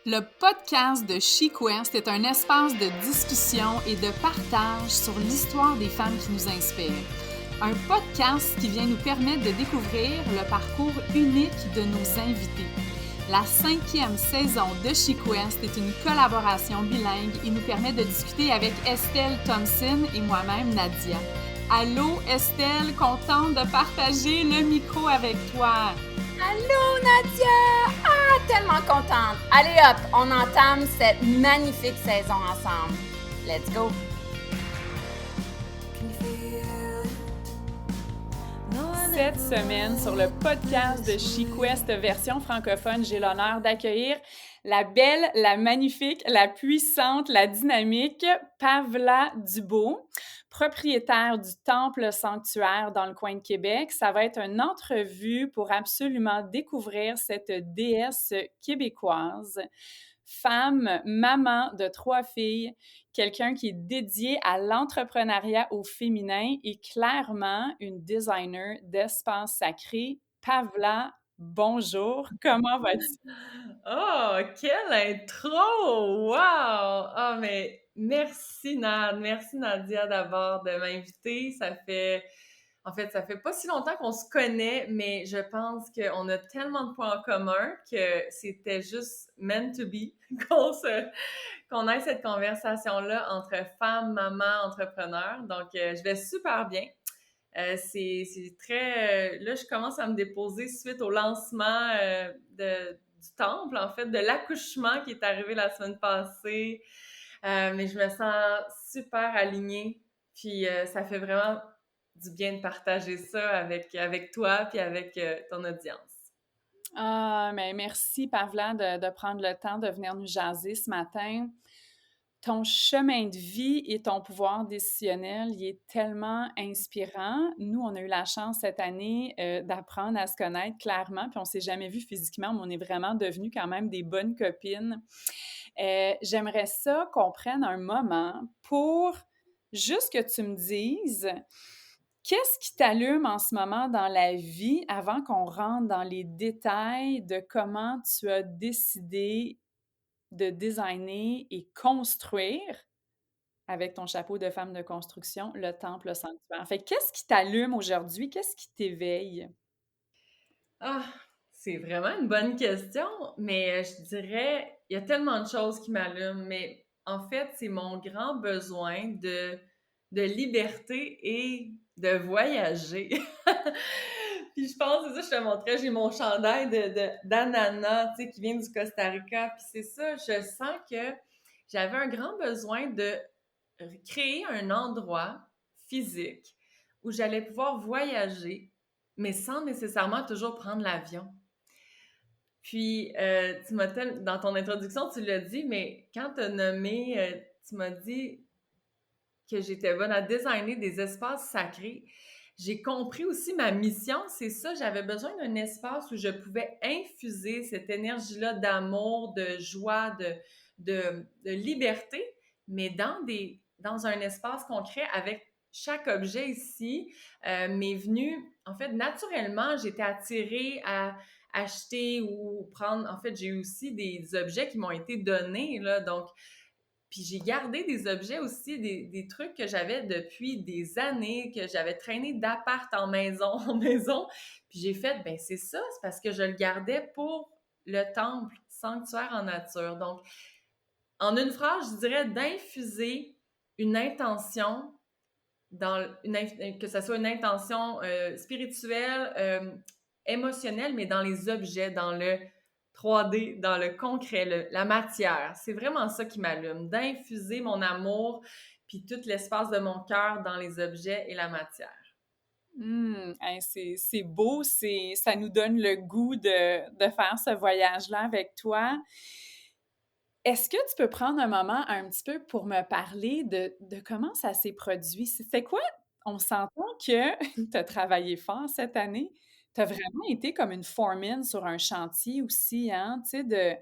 Le podcast de SheQuest est un espace de discussion et de partage sur l'histoire des femmes qui nous inspirent. Un podcast qui vient nous permettre de découvrir le parcours unique de nos invités. La 5e saison de SheQuest est une collaboration bilingue et nous permet de discuter avec Estelle Thompson et moi-même, Nadia. Allô Estelle, contente de partager le micro avec toi. Allô Nadia! Ah, tellement contente! Allez hop, on entame cette magnifique saison ensemble. Let's go! Cette semaine, sur le podcast de SheQuest version francophone, j'ai l'honneur d'accueillir la belle, la magnifique, la puissante, la dynamique Pavla Dubeau, propriétaire du Temple Sanctuaire dans le coin de Québec. Ça va être une entrevue pour absolument découvrir cette déesse québécoise. Femme, maman de 3 filles, quelqu'un qui est dédié à l'entrepreneuriat au féminin et clairement une designer d'espace sacré. Pavla, bonjour, comment vas-tu? Oh, quelle intro! Wow! Ah, mais merci merci Nadia d'abord de m'inviter. Ça fait pas si longtemps qu'on se connaît, mais je pense qu'on a tellement de points en commun que c'était juste meant to be qu'on ait cette conversation-là entre femmes, mamans, entrepreneurs. Donc, je vais super bien. C'est très... là, je commence à me déposer suite au lancement du temple, en fait, de l'accouchement qui est arrivé la semaine passée. Mais je me sens super alignée. Puis ça fait vraiment du bien de partager ça avec toi puis avec ton audience. Ah, mais merci Pavla de prendre le temps de venir nous jaser ce matin. Ton chemin de vie et ton pouvoir décisionnel, il est tellement inspirant. Nous, on a eu la chance cette année d'apprendre à se connaître clairement, puis on s'est jamais vu physiquement, mais on est vraiment devenues quand même des bonnes copines. J'aimerais ça qu'on prenne un moment pour juste que tu me dises qu'est-ce qui t'allume en ce moment dans la vie avant qu'on rentre dans les détails de comment tu as décidé de designer et construire, avec ton chapeau de femme de construction, le temple sanctuaire. Fait qu'est-ce qui t'allume aujourd'hui? Qu'est-ce qui t'éveille? Ah, c'est vraiment une bonne question, mais je dirais, il y a tellement de choses qui m'allument, mais en fait, c'est mon grand besoin de liberté et de voyager. Puis je pense, c'est ça, je te montrais, j'ai mon chandail d'ananas, tu sais, qui vient du Costa Rica. Puis c'est ça, je sens que j'avais un grand besoin de créer un endroit physique où j'allais pouvoir voyager, mais sans nécessairement toujours prendre l'avion. Puis, dans ton introduction, tu l'as dit, mais quand tu as nommé, tu m'as dit que j'étais bonne à designer des espaces sacrés. J'ai compris aussi ma mission, c'est ça, j'avais besoin d'un espace où je pouvais infuser cette énergie-là d'amour, de joie, de liberté, mais dans un espace concret avec chaque objet ici m'est venu, en fait, naturellement, j'étais attirée à acheter ou prendre, en fait, j'ai eu aussi des objets qui m'ont été donnés, là, donc puis j'ai gardé des objets aussi, des trucs que j'avais depuis des années, que j'avais traîné d'appart en maison en maison. Puis j'ai fait, ben c'est ça, c'est parce que je le gardais pour le temple, sanctuaire en nature. Donc, en une phrase, je dirais d'infuser une intention que ce soit une intention spirituelle, émotionnelle, mais dans les objets, dans le 3D, dans le concret, la matière. C'est vraiment ça qui m'allume, d'infuser mon amour puis tout l'espace de mon cœur dans les objets et la matière. Hey, c'est beau, ça nous donne le goût de faire ce voyage-là avec toi. Est-ce que tu peux prendre un moment un petit peu pour me parler de comment ça s'est produit? C'était quoi? On s'entend que tu as travaillé fort cette année. Tu as vraiment été comme une foreman sur un chantier aussi, hein, tu sais,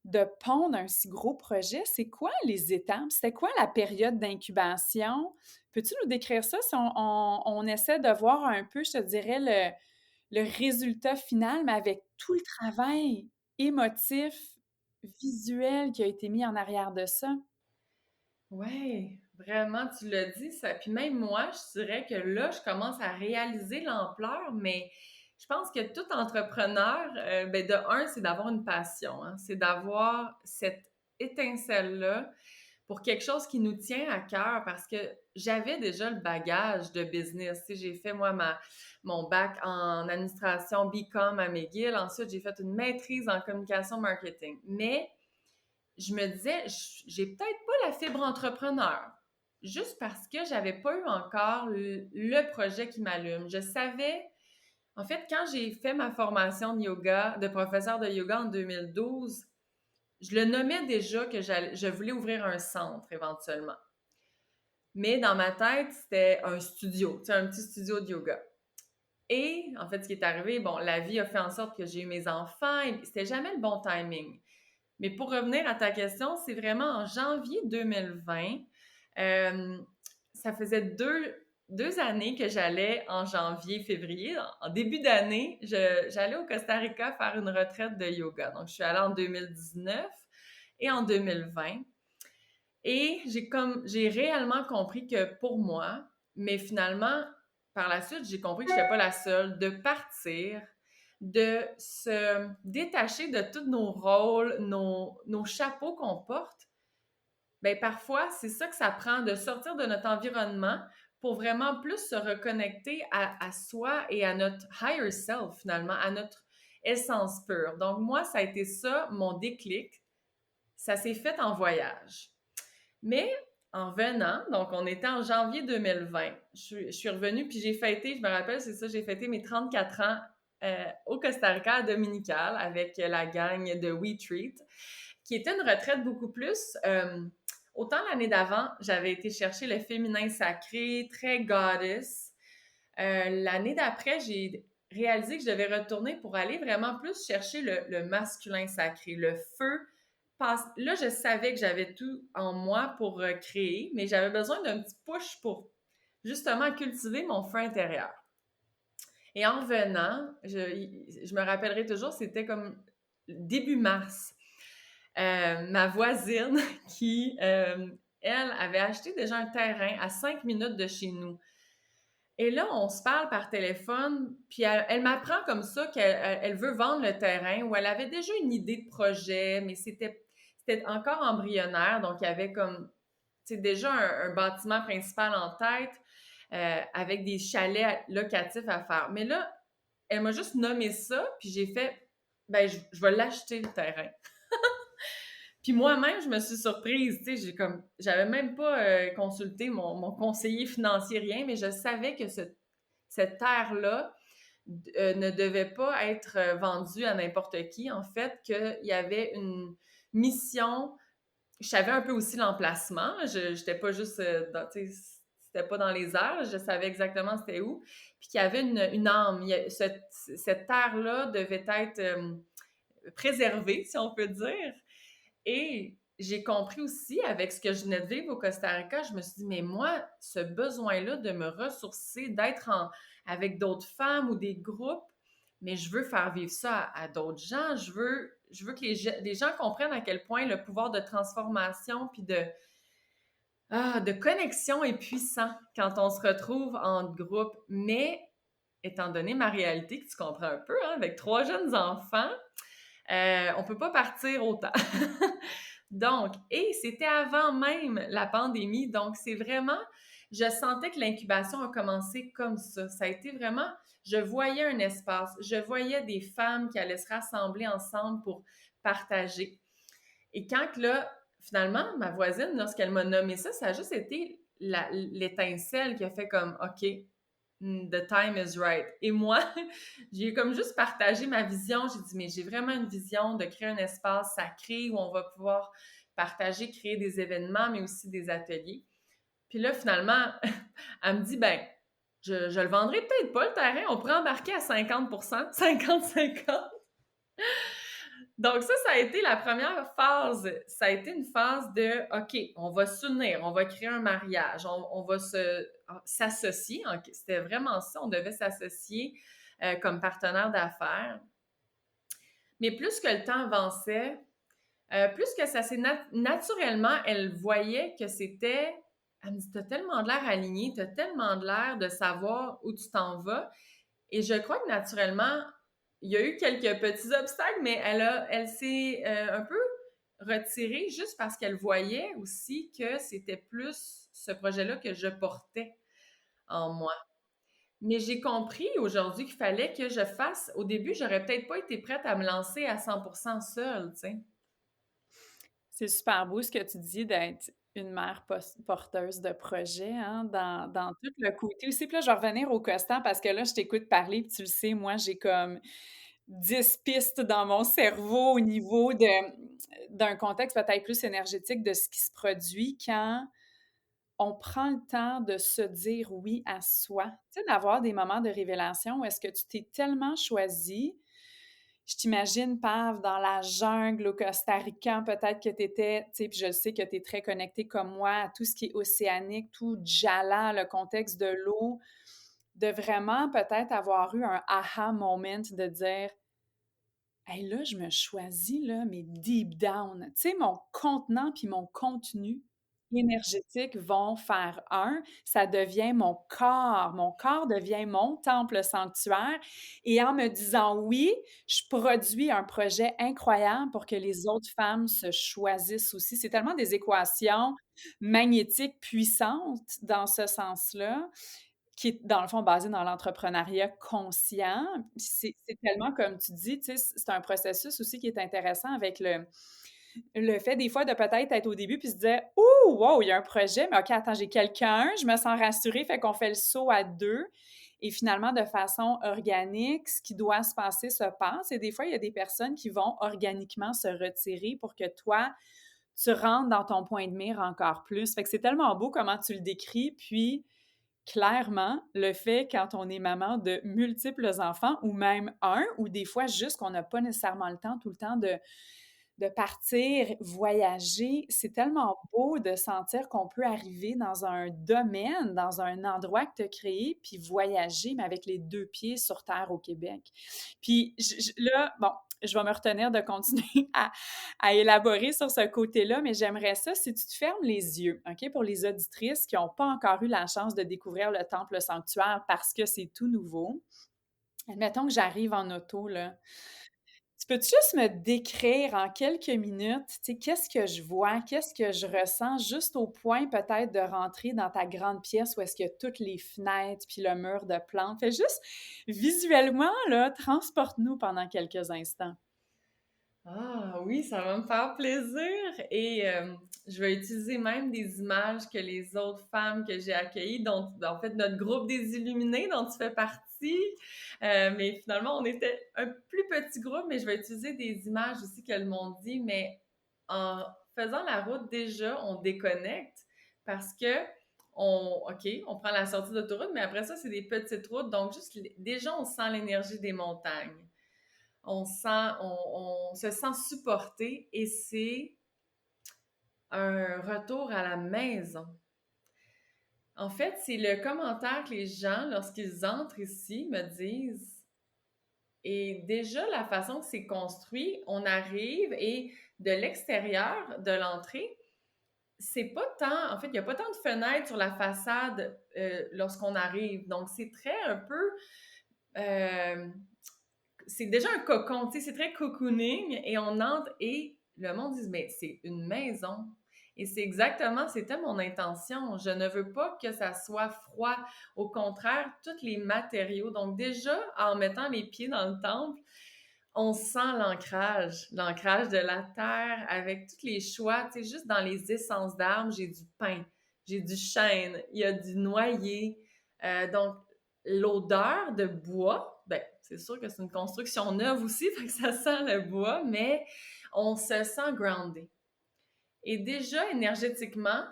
de pondre un si gros projet. C'est quoi les étapes? C'était quoi la période d'incubation? Peux-tu nous décrire ça si on essaie de voir un peu, je te dirais, le résultat final, mais avec tout le travail émotif, visuel qui a été mis en arrière de ça. Ouais, vraiment, tu l'as dit, ça. Puis même moi, je dirais que là, je commence à réaliser l'ampleur, mais je pense que tout entrepreneur, ben de un, c'est d'avoir une passion, hein. C'est d'avoir cette étincelle-là pour quelque chose qui nous tient à cœur parce que j'avais déjà le bagage de business. Tu sais, j'ai fait, moi, mon bac en administration BCom à McGill. Ensuite, j'ai fait une maîtrise en communication marketing. Mais je me disais, j'ai peut-être pas la fibre entrepreneur, juste parce que j'avais pas eu encore le projet qui m'allume. Je savais, en fait, quand j'ai fait ma formation de yoga, de professeur de yoga en 2012, je le nommais déjà que je voulais ouvrir un centre éventuellement. Mais dans ma tête, c'était un studio, tu sais, un petit studio de yoga. Et en fait, ce qui est arrivé, bon, la vie a fait en sorte que j'ai eu mes enfants et c'était jamais le bon timing. Mais pour revenir à ta question, c'est vraiment en janvier 2020. euh, Ça faisait deux années que j'allais en janvier, février. En début d'année, j'allais au Costa Rica faire une retraite de yoga. Donc, je suis allée en 2019 et en 2020. Et j'ai réellement compris que pour moi, mais finalement, par la suite, j'ai compris que je n'étais pas la seule, de partir, de se détacher de tous nos rôles, nos chapeaux qu'on porte. Bien, parfois, c'est ça que ça prend, de sortir de notre environnement pour vraiment plus se reconnecter à soi et à notre higher self, finalement, à notre essence pure. Donc, moi, ça a été ça, mon déclic. Ça s'est fait en voyage. Mais en venant, donc on était en janvier 2020, je suis revenue puis j'ai fêté, je me rappelle, c'est ça, j'ai fêté mes 34 ans au Costa Rica à Dominical avec la gang de We Treat, qui était une retraite beaucoup plus. Autant l'année d'avant, j'avais été chercher le féminin sacré, très goddess. L'année d'après, j'ai réalisé que je devais retourner pour aller vraiment plus chercher le masculin sacré, le feu. Là, je savais que j'avais tout en moi pour créer, mais j'avais besoin d'un petit push pour justement cultiver mon feu intérieur. Et en revenant, je me rappellerai toujours, c'était comme début mars. Ma voisine qui, elle, avait acheté déjà un terrain à 5 minutes de chez nous. Et là, on se parle par téléphone, puis elle m'apprend comme ça qu'elle veut vendre le terrain, ou elle avait déjà une idée de projet, mais c'était encore embryonnaire, donc il y avait comme, tu sais, déjà un bâtiment principal en tête, avec des chalets locatifs à faire. Mais là, elle m'a juste nommé ça, puis j'ai fait, ben, je vais l'acheter le terrain. Puis moi-même, je me suis surprise, tu sais, j'avais même pas consulté mon conseiller financier, rien, mais je savais que cette terre-là ne devait pas être vendue à n'importe qui. En fait, qu'il y avait une mission. Je savais un peu aussi l'emplacement. Je n'étais pas juste tu sais, c'était pas dans les airs. Je savais exactement c'était où. Puis qu'il y avait une âme. Cette terre-là devait être préservée, si on peut dire. Et j'ai compris aussi, avec ce que je venais de vivre au Costa Rica, je me suis dit, mais moi, ce besoin-là de me ressourcer, d'être avec d'autres femmes ou des groupes, mais je veux faire vivre ça à d'autres gens. Je veux que les gens comprennent à quel point le pouvoir de transformation puis de connexion est puissant quand on se retrouve en groupe. Mais, étant donné ma réalité, que tu comprends un peu, hein, avec 3 jeunes enfants, on peut pas partir autant. Donc, et c'était avant même la pandémie, donc c'est vraiment, je sentais que l'incubation a commencé comme ça. Ça a été vraiment, je voyais un espace, je voyais des femmes qui allaient se rassembler ensemble pour partager. Et quand là, finalement, ma voisine, lorsqu'elle m'a nommé ça, ça a juste été l'étincelle qui a fait comme, OK, the time is right. Et moi, j'ai comme juste partagé ma vision. J'ai dit, mais j'ai vraiment une vision de créer un espace sacré où on va pouvoir partager, créer des événements, mais aussi des ateliers. Puis là, finalement, elle me dit, ben, je le vendrai peut-être pas, le terrain. On pourrait embarquer à 50%, 50-50. Donc ça a été la première phase. Ça a été une phase de, OK, on va s'unir, on va créer un mariage, on va s'associer. C'était vraiment ça, on devait s'associer comme partenaire d'affaires. Mais plus que le temps avançait, Plus que ça s'est naturellement, elle voyait que c'était. Elle me dit, t'as tellement de l'air aligné, t'as tellement de l'air de savoir où tu t'en vas. Et je crois que naturellement, il y a eu quelques petits obstacles, mais elle s'est un peu retirée juste parce qu'elle voyait aussi que c'était plus ce projet-là que je portais en moi. Mais j'ai compris aujourd'hui qu'il fallait que je fasse. Au début, j'aurais peut-être pas été prête à me lancer à 100% seule, tu sais. C'est super beau ce que tu dis d'être une mère porteuse de projet, hein, dans tout le côté aussi. Puis là, je vais revenir au costant parce que là, je t'écoute parler, puis tu le sais, moi, j'ai comme 10 pistes dans mon cerveau au niveau d'un contexte peut-être plus énergétique de ce qui se produit quand on prend le temps de se dire oui à soi. Tu sais, d'avoir des moments de révélation où est-ce que tu t'es tellement choisi. Je t'imagine, Pav, dans la jungle au Costa Rica, peut-être que tu étais, tu sais, puis je sais que tu es très connecté comme moi à tout ce qui est océanique, tout Jala, le contexte de l'eau, de vraiment peut-être avoir eu un aha moment de dire hey, là, je me choisis, là, mais deep down. Tu sais, mon contenant puis mon contenu énergétique vont faire un. Ça devient mon corps. Mon corps devient mon temple sanctuaire. Et en me disant oui, je produis un projet incroyable pour que les autres femmes se choisissent aussi. C'est tellement des équations magnétiques puissantes dans ce sens-là qui est dans le fond basé dans l'entrepreneuriat conscient. C'est tellement comme tu dis, tu sais, c'est un processus aussi qui est intéressant avec le fait des fois de peut-être être au début puis se dire ouh wow il y a un projet mais ok attends j'ai quelqu'un je me sens rassurée fait qu'on fait le saut à deux et finalement de façon organique ce qui doit se passer se passe et des fois il y a des personnes qui vont organiquement se retirer pour que toi tu rentres dans ton point de mire encore plus fait que c'est tellement beau comment tu le décris puis clairement, le fait quand on est maman de multiples enfants ou même un, ou des fois juste qu'on n'a pas nécessairement le temps tout le temps de partir, voyager, c'est tellement beau de sentir qu'on peut arriver dans un domaine, dans un endroit que tu as créé, puis voyager, mais avec les deux pieds sur terre au Québec. Puis là, bon, je vais me retenir de continuer à élaborer sur ce côté-là, mais j'aimerais ça si tu te fermes les yeux, OK, pour les auditrices qui n'ont pas encore eu la chance de découvrir le temple sanctuaire parce que c'est tout nouveau. Admettons que j'arrive en auto, là. Tu peux-tu juste me décrire en quelques minutes, tu sais, qu'est-ce que je vois, qu'est-ce que je ressens, juste au point peut-être de rentrer dans ta grande pièce où est-ce qu'il y a toutes les fenêtres puis le mur de plantes. Fais juste visuellement, là, transporte-nous pendant quelques instants. Ah oui, ça va me faire plaisir. Et je vais utiliser même des images que les autres femmes que j'ai accueillies, dont en fait notre groupe des Illuminés dont tu fais partie. Mais finalement, on était un plus petit groupe, mais je vais utiliser des images aussi qu'elles m'ont dit. Mais en faisant la route, déjà, on déconnecte parce que OK, on prend la sortie d'autoroute, mais après ça, c'est des petites routes. Donc, juste déjà, on sent l'énergie des montagnes. On se sent supporté et c'est un retour à la maison. En fait, c'est le commentaire que les gens, lorsqu'ils entrent ici, me disent. Et déjà, la façon que c'est construit, on arrive et de l'extérieur de l'entrée, c'est pas tant, en fait, il n'y a pas tant de fenêtres sur la façade lorsqu'on arrive. Donc, c'est très un peu euh, c'est déjà un cocon, tu sais, c'est très cocooning et on entre et le monde dit, mais c'est une maison. Et c'est exactement, c'était mon intention. Je ne veux pas que ça soit froid. Au contraire, tous les matériaux. Donc déjà, en mettant les pieds dans le temple, on sent l'ancrage de la terre avec tous les choix. Tu sais, juste dans les essences d'arbres, j'ai du pin, j'ai du chêne, il y a du noyer. Donc, l'odeur de bois, ben, c'est sûr que c'est une construction neuve aussi, fait que ça sent le bois, mais on se sent groundé. Et déjà, énergétiquement,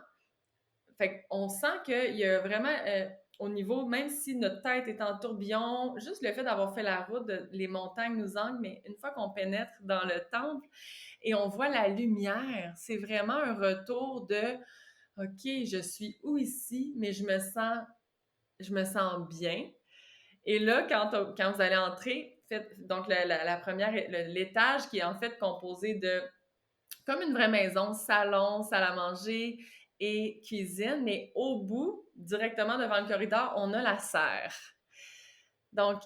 fait qu'on sent qu'il y a vraiment, au niveau, même si notre tête est en tourbillon, juste le fait d'avoir fait la route, les montagnes nous ancrent, mais une fois qu'on pénètre dans le temple et on voit la lumière, c'est vraiment un retour de, OK, je suis où ici, mais je me sens bien. Et là, quand vous allez entrer, donc la première, l'étage qui est en fait composé de comme une vraie maison, salon, salle à manger et cuisine, mais au bout, directement devant le corridor, on a la serre. Donc,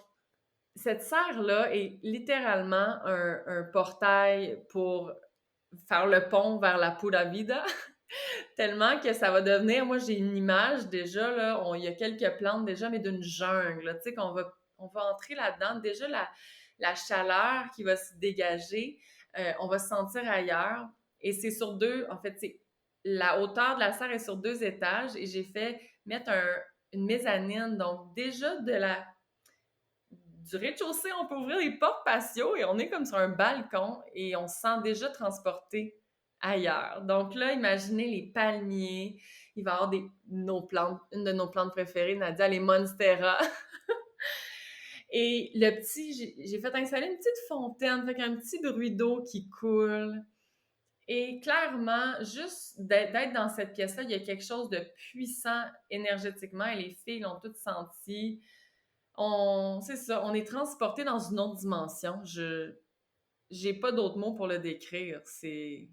cette serre-là est littéralement un portail pour faire le pont vers la Pura Vida, tellement que ça va devenir, moi j'ai une image déjà, là, il y a quelques plantes déjà, mais d'une jungle, là, tu sais, on va entrer là-dedans. Déjà, la chaleur qui va se dégager, on va se sentir ailleurs. Et c'est sur deux, en fait, la hauteur de la serre est sur 2 étages et j'ai fait mettre une mezzanine. Donc, déjà, du rez-de-chaussée, on peut ouvrir les portes patio et on est comme sur un balcon et on se sent déjà transporté ailleurs. Donc là, imaginez les palmiers. Il va y avoir une de nos plantes préférées, Nadia, les Monstera. Et j'ai fait installer une petite fontaine, avec un petit bruit d'eau qui coule. Et clairement, juste d'être dans cette pièce-là, il y a quelque chose de puissant énergétiquement et les filles l'ont toutes senti. C'est ça, on est transporté dans une autre dimension. J'ai pas d'autres mots pour le décrire. C'est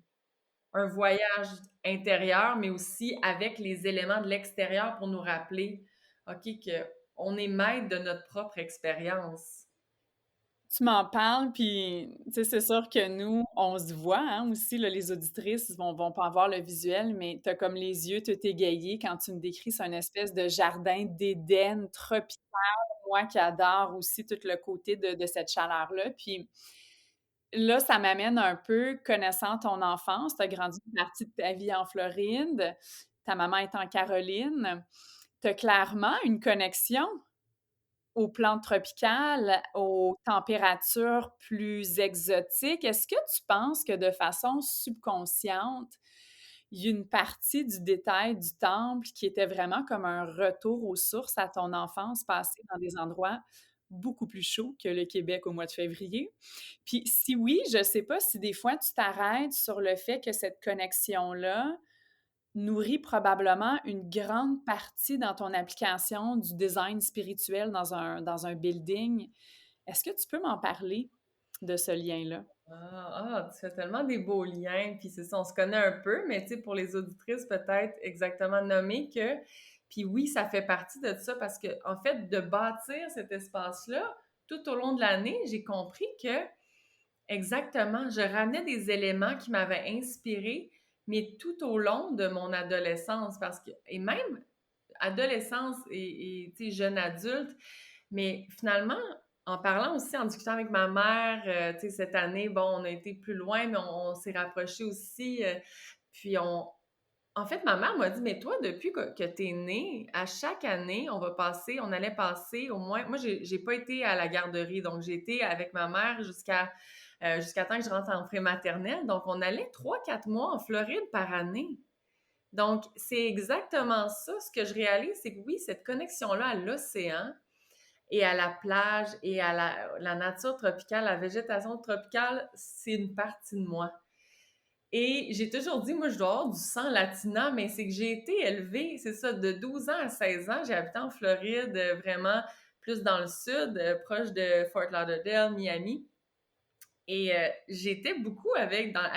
un voyage intérieur, mais aussi avec les éléments de l'extérieur pour nous rappeler, OK, qu'on est maître de notre propre expérience. Tu m'en parles, puis tu sais, c'est sûr que nous, on se voit hein, aussi, là, les auditrices vont pas avoir le visuel, mais tu as comme les yeux tout égayés quand tu me décris, c'est une espèce de jardin d'Éden tropical, moi qui adore aussi tout le côté de cette chaleur-là. Puis là, ça m'amène un peu, connaissant ton enfance, tu as grandi une partie de ta vie en Floride, ta maman est en Caroline, tu as clairement une connexion aux plantes tropicales, aux températures plus exotiques. Est-ce que tu penses que de façon subconsciente, il y a une partie du détail du temple qui était vraiment comme un retour aux sources à ton enfance passée dans des endroits beaucoup plus chauds que le Québec au mois de février? Puis si oui, je ne sais pas si des fois tu t'arrêtes sur le fait que cette connexion-là nourrit probablement une grande partie dans ton application du design spirituel dans un building. Est-ce que tu peux m'en parler de ce lien-là? Tu fais tellement des beaux liens, puis c'est ça, on se connaît un peu, mais tu sais, pour les auditrices, peut-être exactement nommer que, puis oui, ça fait partie de ça, parce que, en fait, de bâtir cet espace-là, tout au long de l'année, j'ai compris que, exactement, je ramenais des éléments qui m'avaient inspirée, mais tout au long de mon adolescence, et même adolescence tu sais, jeune adulte, mais finalement, en parlant aussi, en discutant avec ma mère, tu sais, cette année, bon, on a été plus loin, mais on s'est rapprochés aussi. Puis en fait, ma mère m'a dit, mais toi, depuis que tu es née, à chaque année, on allait passer au moins, moi, j'ai pas été à la garderie, donc j'ai été avec ma mère jusqu'à temps que je rentre en prématernelle. Donc, on allait 3-4 mois en Floride par année. Donc, c'est exactement ça. Ce que je réalise, c'est que oui, cette connexion-là à l'océan et à la plage et à la nature tropicale, la végétation tropicale, c'est une partie de moi. Et j'ai toujours dit, moi, je dois avoir du sang latina, mais c'est que j'ai été élevée, c'est ça, de 12 ans à 16 ans, j'ai habité en Floride, vraiment plus dans le sud, proche de Fort Lauderdale, Miami. Et j'étais beaucoup à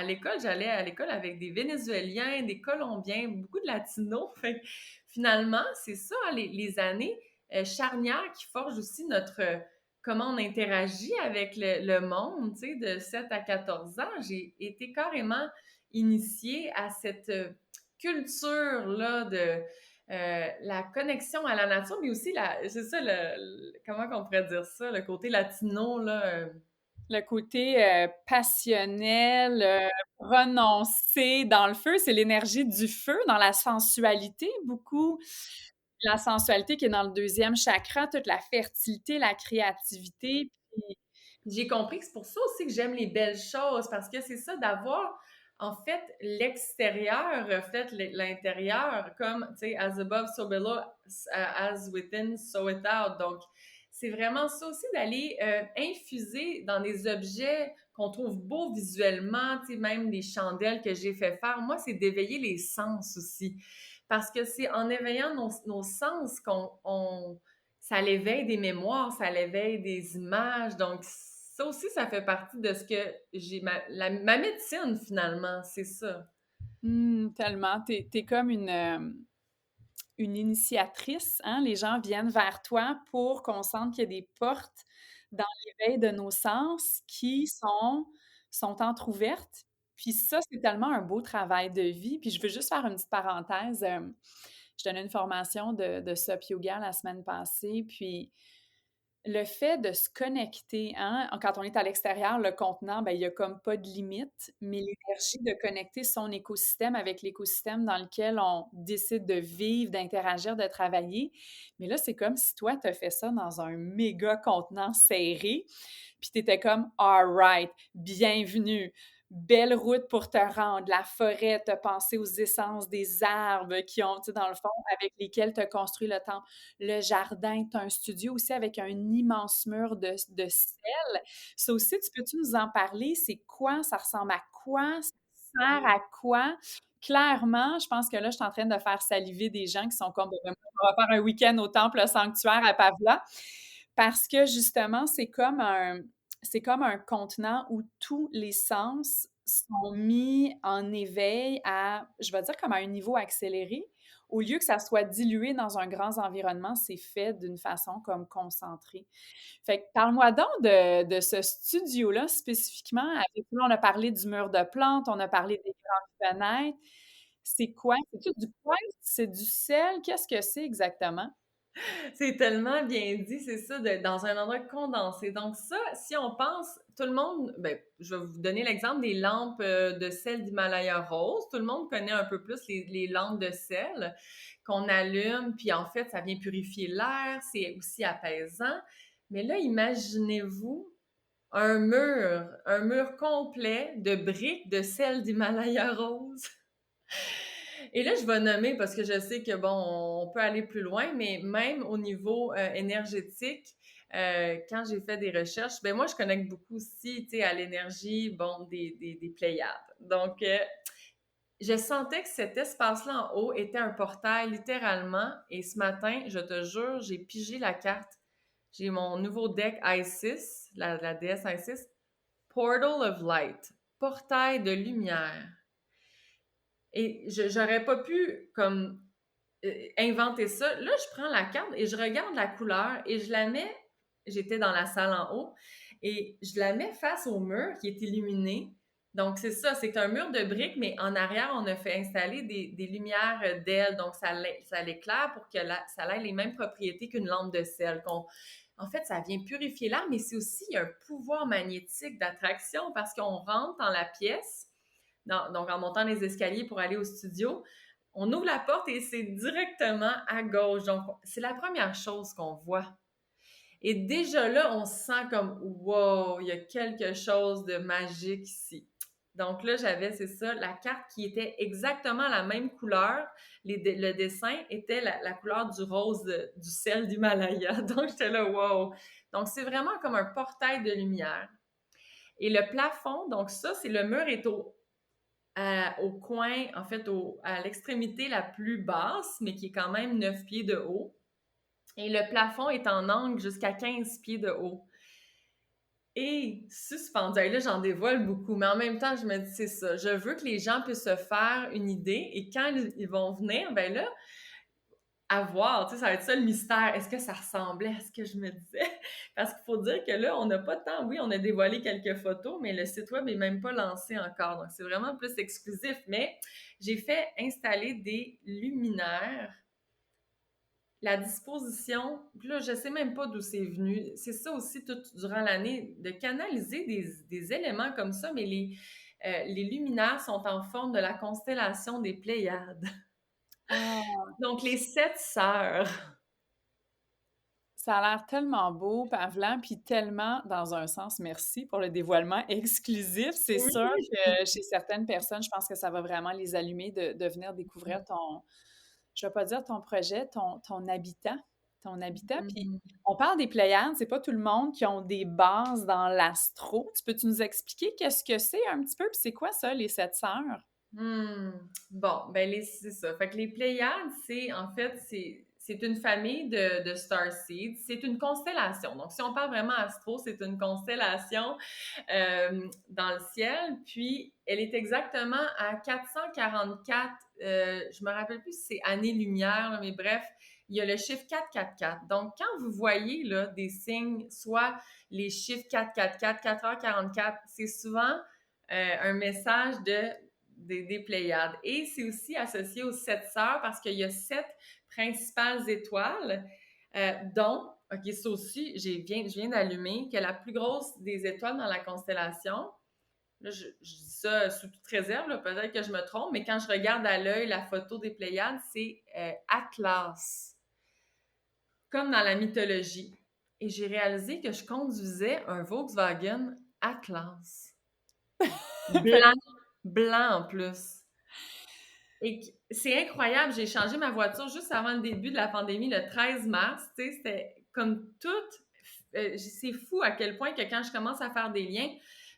l'école, j'allais à l'école avec des Vénézuéliens, des Colombiens, beaucoup de Latinos. Fait que, finalement, c'est ça, les années charnières qui forgent aussi comment on interagit avec le monde, tu sais, de 7 à 14 ans. J'ai été carrément initiée à cette culture-là de la connexion à la nature, mais aussi, c'est ça, comment on pourrait dire ça, le côté latino, là. Le côté passionnel, prononcé dans le feu, c'est l'énergie du feu, dans la sensualité, beaucoup. La sensualité qui est dans le deuxième chakra, toute la fertilité, la créativité. Puis J'ai compris que c'est pour ça aussi que j'aime les belles choses, parce que c'est ça, d'avoir, en fait, l'extérieur reflète l'intérieur, comme, tu sais, as above, so below, as within, so without. Donc, c'est vraiment ça aussi, d'aller infuser dans des objets qu'on trouve beaux visuellement, tu sais, même des chandelles que j'ai fait faire. Moi, c'est d'éveiller les sens aussi. Parce que c'est en éveillant nos sens ça l'éveille des mémoires, ça l'éveille des images. Donc, ça aussi, ça fait partie de ce que j'ai ma médecine finalement, c'est ça. Tellement. T'es comme une initiatrice, hein? Les gens viennent vers toi pour qu'on sente qu'il y a des portes dans l'éveil de nos sens qui sont entr'ouvertes. Puis ça, c'est tellement un beau travail de vie. Puis je veux juste faire une petite parenthèse. Je donnais une formation de SUP Yoga la semaine passée, puis le fait de se connecter, hein, quand on est à l'extérieur, le contenant, ben, il y a comme pas de limite, mais l'énergie de connecter son écosystème avec l'écosystème dans lequel on décide de vivre, d'interagir, de travailler. Mais là, c'est comme si toi, tu as fait ça dans un méga contenant serré, puis tu étais comme all right, bienvenue. Belle route pour te rendre, la forêt, tu as pensé aux essences des arbres qui ont, tu sais, dans le fond, avec lesquels tu as construit le temple. Le jardin, tu as un studio aussi avec un immense mur de sel. Ça aussi, peux-tu nous en parler? C'est quoi? Ça ressemble à quoi? Ça sert à quoi? Clairement, je pense que là, je suis en train de faire saliver des gens qui sont comme, bon, ben, on va faire un week-end au temple sanctuaire à Pavla. Parce que justement, c'est comme un contenant où tous les sens sont mis en éveil à, je vais dire, comme à un niveau accéléré. Au lieu que ça soit dilué dans un grand environnement, c'est fait d'une façon comme concentrée. Fait que parle-moi donc de ce studio-là spécifiquement. Avec nous, on a parlé du mur de plantes, on a parlé des grandes fenêtres. C'est quoi? C'est-tu du quartz? C'est du sel? Qu'est-ce que c'est exactement? C'est tellement bien dit, c'est ça, dans un endroit condensé. Donc ça, si on pense, tout le monde, ben, je vais vous donner l'exemple des lampes de sel d'Himalaya rose. Tout le monde connaît un peu plus les lampes de sel qu'on allume, puis en fait, ça vient purifier l'air, c'est aussi apaisant. Mais là, imaginez-vous un mur complet de briques de sel d'Himalaya rose. Et là, je vais nommer parce que je sais que, bon, on peut aller plus loin, mais même au niveau énergétique, quand j'ai fait des recherches, ben moi, je connecte beaucoup aussi, tu sais, à l'énergie, bon, des Pléiades. Donc, je sentais que cet espace-là en haut était un portail, littéralement. Et ce matin, je te jure, j'ai pigé la carte. J'ai mon nouveau deck Isis, la déesse Isis, Portal of Light, portail de lumière. Et j'aurais pas pu comme inventer ça. Là, je prends la carte et je regarde la couleur et je la mets, j'étais dans la salle en haut, et je la mets face au mur qui est illuminé. Donc, c'est ça, c'est un mur de briques, mais en arrière, on a fait installer des lumières d'ailes. Donc, ça l'éclaire pour que ça ait les mêmes propriétés qu'une lampe de sel. En fait, ça vient purifier l'air, mais c'est aussi un pouvoir magnétique d'attraction parce qu'on rentre dans la pièce. Donc, en montant les escaliers pour aller au studio, on ouvre la porte et c'est directement à gauche. Donc, c'est la première chose qu'on voit. Et déjà là, on se sent comme wow, il y a quelque chose de magique ici. Donc là, j'avais, c'est ça, la carte qui était exactement la même couleur. Le dessin était la couleur du rose du sel d'Himalaya. Donc, j'étais là, wow. Donc, c'est vraiment comme un portail de lumière. Et le plafond, donc ça, c'est le mur est au coin, en fait, à l'extrémité la plus basse, mais qui est quand même 9 pieds de haut. Et le plafond est en angle jusqu'à 15 pieds de haut. Et suspendu, et là, j'en dévoile beaucoup, mais en même temps, je me dis, c'est ça, je veux que les gens puissent se faire une idée, et quand ils vont venir, ben là, à voir, tu sais, ça va être ça le mystère. Est-ce que ça ressemblait à ce que je me disais? Parce qu'il faut dire que là, on n'a pas de temps. Oui, on a dévoilé quelques photos, mais le site web n'est même pas lancé encore. Donc, c'est vraiment plus exclusif. Mais j'ai fait installer des luminaires. La disposition, puis là, je ne sais même pas d'où c'est venu. C'est ça aussi, tout durant l'année, de canaliser des éléments comme ça, mais les luminaires sont en forme de la constellation des Pléiades. Ah, Donc, les 7 sœurs. ça a l'air tellement beau, Pavlan, puis tellement, dans un sens, merci pour le dévoilement exclusif. C'est sûr Oui. que chez certaines personnes, je pense que ça va vraiment les allumer de venir découvrir je vais pas dire ton projet, ton habitat. Ton habitat. Puis on parle des Pléiades, c'est pas tout le monde qui ont des bases dans l'astro. Peux-tu nous expliquer qu'est-ce que c'est un petit peu? Puis c'est quoi ça, les 7 sœurs? Bon, ben c'est ça. Fait que les Pléiades, c'est c'est une famille de starseeds. C'est une constellation. Donc, si on parle vraiment astro, c'est une constellation dans le ciel. Puis, elle est exactement à 444, je me rappelle plus si c'est années-lumière, mais bref, il y a le chiffre 444. Donc, quand vous voyez là, des signes, soit les chiffres 444, 4h44, c'est souvent un message des Pléiades. Et c'est aussi associé aux 7 sœurs parce qu'il y a 7 principales étoiles, dont, OK, ça aussi, je viens d'allumer, que la plus grosse des étoiles dans la constellation, là, je dis ça sous toute réserve, là, peut-être que je me trompe, mais quand je regarde à l'œil la photo des Pléiades, c'est Atlas, comme dans la mythologie. Et j'ai réalisé que je conduisais un Volkswagen Atlas. Blanc, blanc en plus. Et c'est incroyable, j'ai changé ma voiture juste avant le début de la pandémie, le 13 mars. Tu sais, c'était comme tout. C'est fou à quel point que quand je commence à faire des liens,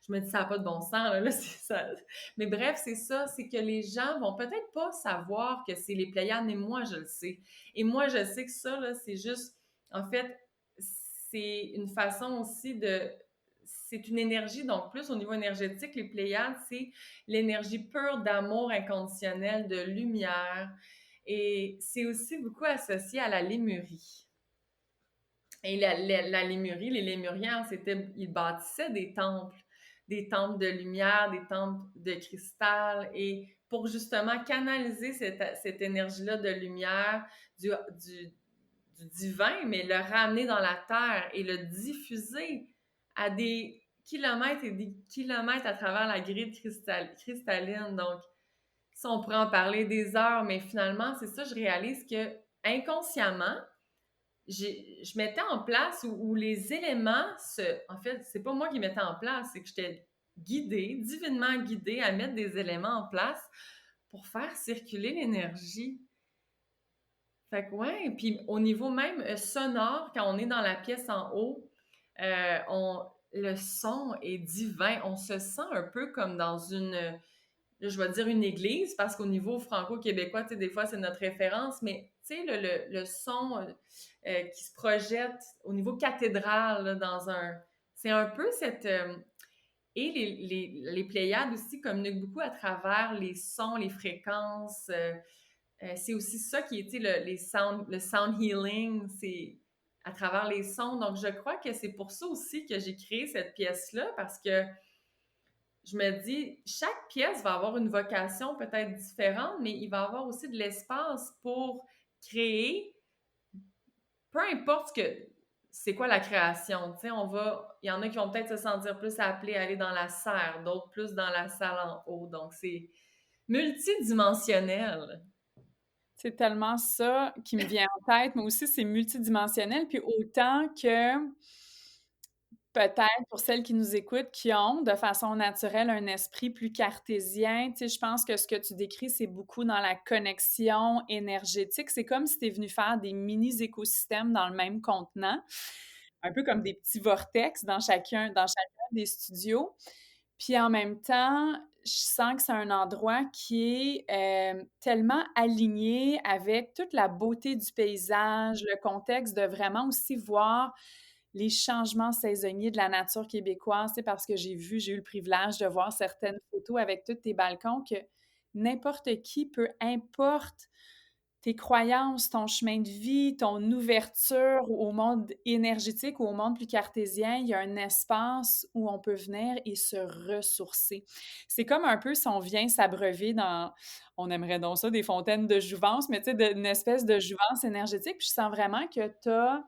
je me dis ça n'a pas de bon sens. Là, c'est ça. Mais bref, c'est ça, c'est que les gens vont peut-être pas savoir que c'est les Pléiades, mais moi, je le sais. Et moi, je sais que ça, là, c'est juste, en fait, c'est une façon aussi de... C'est une énergie, donc plus au niveau énergétique, les Pléiades, c'est l'énergie pure d'amour inconditionnel, de lumière. Et c'est aussi beaucoup associé à la Lémurie. Et la Lémurie, les Lémuriens, ils bâtissaient des temples de lumière, des temples de cristal, et pour justement canaliser cette énergie-là de lumière, du divin, mais le ramener dans la terre et le diffuser à des kilomètres et des kilomètres à travers la grille cristalline. Donc, ça, on pourrait en parler des heures, mais finalement, c'est ça, je réalise que inconsciemment, je mettais en place où les éléments en fait, c'est pas moi qui mettais en place, c'est que j'étais guidée, divinement guidée à mettre des éléments en place pour faire circuler l'énergie. Fait que ouais, puis au niveau même sonore, quand on est dans la pièce en haut, le son est divin. On se sent un peu comme dans je vais dire une église, parce qu'au niveau franco-québécois, tu sais, des fois, c'est notre référence, mais tu sais, le son qui se projette au niveau cathédrale, là, c'est un peu cette... et les Pléiades aussi communiquent beaucoup à travers les sons, les fréquences. C'est aussi ça qui est, tu sais, le sound healing, c'est à travers les sons. Donc, je crois que c'est pour ça aussi que j'ai créé cette pièce-là, parce que je me dis, chaque pièce va avoir une vocation peut-être différente, mais il va y avoir aussi de l'espace pour créer, peu importe c'est quoi la création, tu sais, il y en a qui vont peut-être se sentir plus appelés à aller dans la serre, d'autres plus dans la salle en haut, donc c'est multidimensionnel. C'est tellement ça qui me vient en tête, mais aussi c'est multidimensionnel, puis autant que peut-être pour celles qui nous écoutent, qui ont de façon naturelle un esprit plus cartésien, tu sais, je pense que ce que tu décris, c'est beaucoup dans la connexion énergétique. C'est comme si tu es venu faire des mini-écosystèmes dans le même contenant, un peu comme des petits vortex dans chacun des studios. Puis en même temps, je sens que c'est un endroit qui est tellement aligné avec toute la beauté du paysage, le contexte de vraiment aussi voir les changements saisonniers de la nature québécoise, c'est parce que j'ai eu le privilège de voir certaines photos avec tous tes balcons que n'importe qui, peu importe tes croyances, ton chemin de vie, ton ouverture au monde énergétique ou au monde plus cartésien, il y a un espace où on peut venir et se ressourcer. C'est comme un peu si on vient s'abreuver on aimerait donc ça, des fontaines de jouvence, mais tu sais, une espèce de jouvence énergétique. Puis je sens vraiment que tu as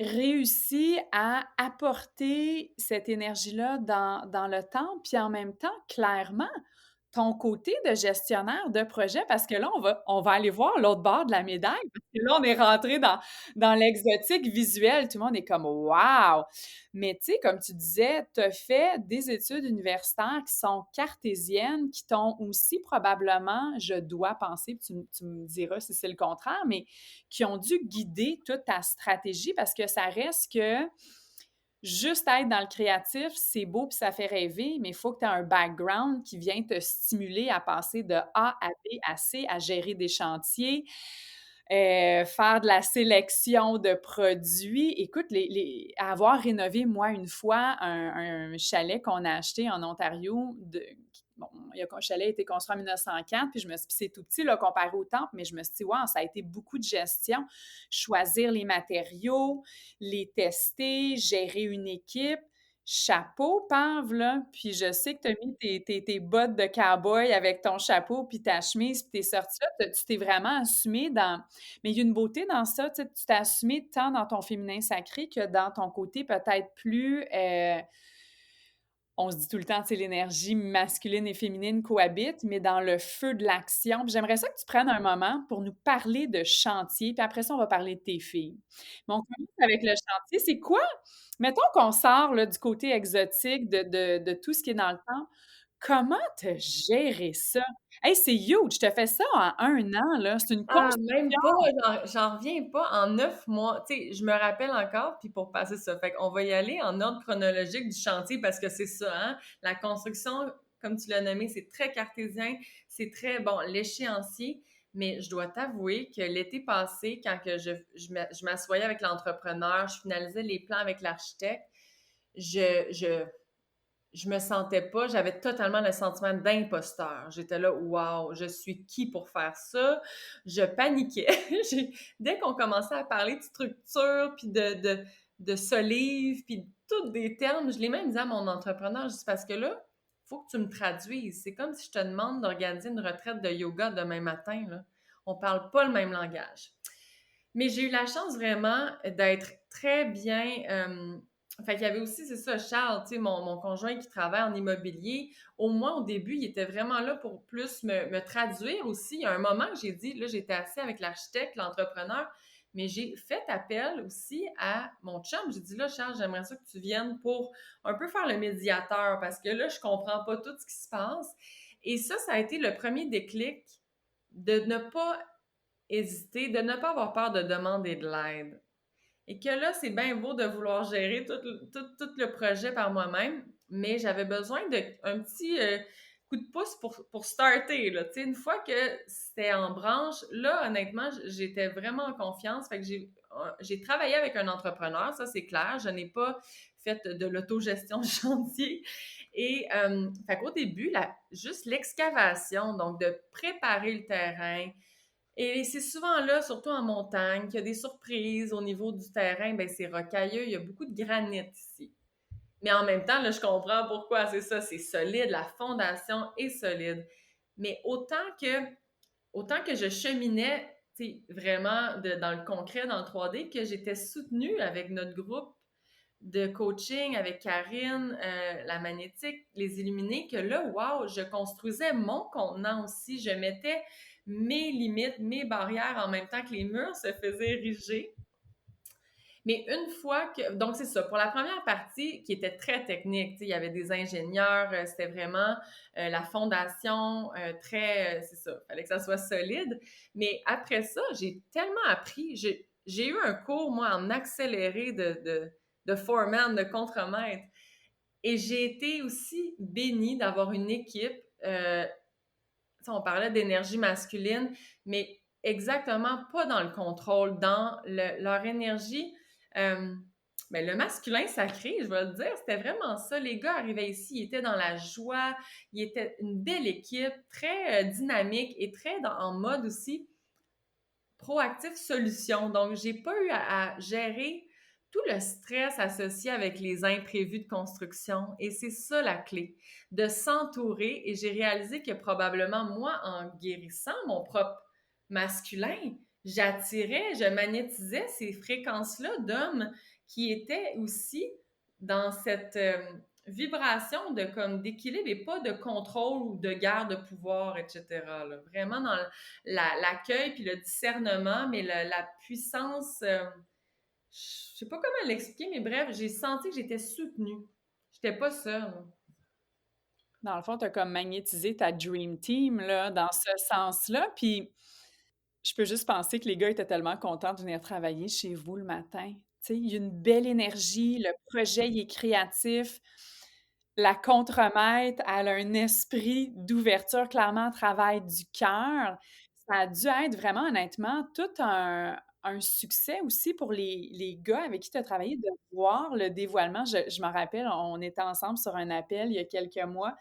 réussi à apporter cette énergie-là dans le temps, puis en même temps, clairement, ton côté de gestionnaire de projet, parce que là, on va aller voir l'autre bord de la médaille, parce que là, on est rentré dans l'exotique visuel. Tout le monde est comme «Wow!» Mais tu sais, comme tu disais, tu as fait des études universitaires qui sont cartésiennes, qui t'ont aussi probablement, je dois penser, puis tu me diras si c'est le contraire, mais qui ont dû guider toute ta stratégie, parce que ça reste que juste être dans le créatif, c'est beau puis ça fait rêver, mais il faut que tu aies un background qui vient te stimuler à passer de A à B à C, à gérer des chantiers. faire de la sélection de produits. Écoute, avoir rénové, moi, une fois, un chalet qu'on a acheté en Ontario, bon, le chalet a été construit en 1904, puis je me suis dit, c'est tout petit là, comparé au temple, mais je me suis dit, wow, ça a été beaucoup de gestion. Choisir les matériaux, les tester, gérer une équipe. Chapeau, Pav, là. Puis je sais que tu as mis tes bottes de cow-boy avec ton chapeau puis ta chemise, puis t'es sortie là. Tu t'es vraiment assumée dans... Mais il y a une beauté dans ça, tu sais, tu t'es assumée tant dans ton féminin sacré que dans ton côté peut-être plus... on se dit tout le temps, tu sais, l'énergie masculine et féminine cohabitent, mais dans le feu de l'action. Puis j'aimerais ça que tu prennes un moment pour nous parler de chantier, puis après ça, on va parler de tes filles. Mais on commence avec le chantier. C'est quoi? Mettons qu'on sort là, du côté exotique de tout ce qui est dans le temps. Comment t'as géré ça? Hey, c'est huge! Tu fais ça en 1 an, là. C'est une Ah, construction. même pas, j'en reviens pas. En 9 mois, tu sais, je me rappelle encore, puis pour passer ça, fait qu'on va y aller en ordre chronologique du chantier parce que c'est ça, hein? La construction, comme tu l'as nommé, c'est très cartésien, c'est très, bon, l'échéancier, mais je dois t'avouer que l'été passé, quand que je m'assoyais avec l'entrepreneur, je finalisais les plans avec l'architecte, je je me sentais pas, j'avais totalement le sentiment d'imposteur. J'étais là, waouh, je suis qui pour faire ça? Je paniquais. Dès qu'on commençait à parler de structure, puis de solive, puis tous des termes, je l'ai même dit à mon entrepreneur, je dis parce que là, il faut que tu me traduises. C'est comme si je te demande d'organiser une retraite de yoga demain matin, là. On parle pas le même langage. Mais j'ai eu la chance vraiment d'être très bien. Fait qu'il y avait aussi, c'est ça, Charles, tu sais, mon conjoint qui travaille en immobilier. Au moins, au début, il était vraiment là pour plus me traduire aussi. Il y a un moment que j'ai dit, là, j'étais assis avec l'architecte, l'entrepreneur, mais j'ai fait appel aussi à mon chum. J'ai dit, là, Charles, j'aimerais ça que tu viennes pour un peu faire le médiateur parce que là, je comprends pas tout ce qui se passe. Et ça a été le premier déclic de ne pas hésiter, de ne pas avoir peur de demander de l'aide. Et que là, c'est bien beau de vouloir gérer tout le projet par moi-même, mais j'avais besoin d'un petit coup de pouce pour starter. Là. Une fois que c'était en branche, là, honnêtement, j'étais vraiment en confiance. Fait que j'ai travaillé avec un entrepreneur, ça c'est clair. Je n'ai pas fait de l'autogestion de chantier. Et fait qu'au début, juste l'excavation, donc de préparer le terrain, et c'est souvent là, surtout en montagne, qu'il y a des surprises au niveau du terrain. Ben, c'est rocailleux, il y a beaucoup de granit ici. Mais en même temps, là, je comprends pourquoi c'est ça, c'est solide, la fondation est solide. Mais autant que je cheminais vraiment dans le concret, dans le 3D, que j'étais soutenue avec notre groupe de coaching, avec Karine, la magnétique, les illuminés, que là, wow, je construisais mon contenant aussi. Je mettais mes limites, mes barrières en même temps que les murs se faisaient ériger. Mais une fois que... Donc, c'est ça. Pour la première partie, qui était très technique, il y avait des ingénieurs, c'était vraiment la fondation très... c'est ça, il fallait que ça soit solide. Mais après ça, j'ai tellement appris. J'ai eu un cours, moi, en accéléré de foreman, de contremaître. Et j'ai été aussi bénie d'avoir une équipe. On parlait d'énergie masculine, mais exactement pas dans le contrôle, dans leur énergie. Ben, le masculin sacré, je vais le dire, c'était vraiment ça. Les gars arrivaient ici, ils étaient dans la joie, ils étaient une belle équipe, très dynamique et très en mode aussi proactif solution. Donc, j'ai pas eu à gérer tout le stress associé avec les imprévus de construction. Et c'est ça la clé, de s'entourer. Et j'ai réalisé que probablement, moi, en guérissant mon propre masculin, j'attirais, je magnétisais ces fréquences-là d'hommes qui étaient aussi dans cette vibration de comme d'équilibre et pas de contrôle ou de guerre de pouvoir, etc. Là. Vraiment dans l'accueil puis le discernement, mais la puissance... je sais pas comment l'expliquer, mais bref, j'ai senti que j'étais soutenue. J'étais pas seule. Dans le fond, tu as comme magnétisé ta dream team, là, dans ce sens-là. Puis, je peux juste penser que les gars étaient tellement contents de venir travailler chez vous le matin. Tu sais, il y a une belle énergie, le projet, il est créatif. La contremaître, elle a un esprit d'ouverture, clairement, travail du cœur. ça a dû être vraiment, honnêtement, tout un succès aussi pour les gars avec qui tu as travaillé, de voir le dévoilement. Je me rappelle, on était ensemble sur un appel il y a quelques mois,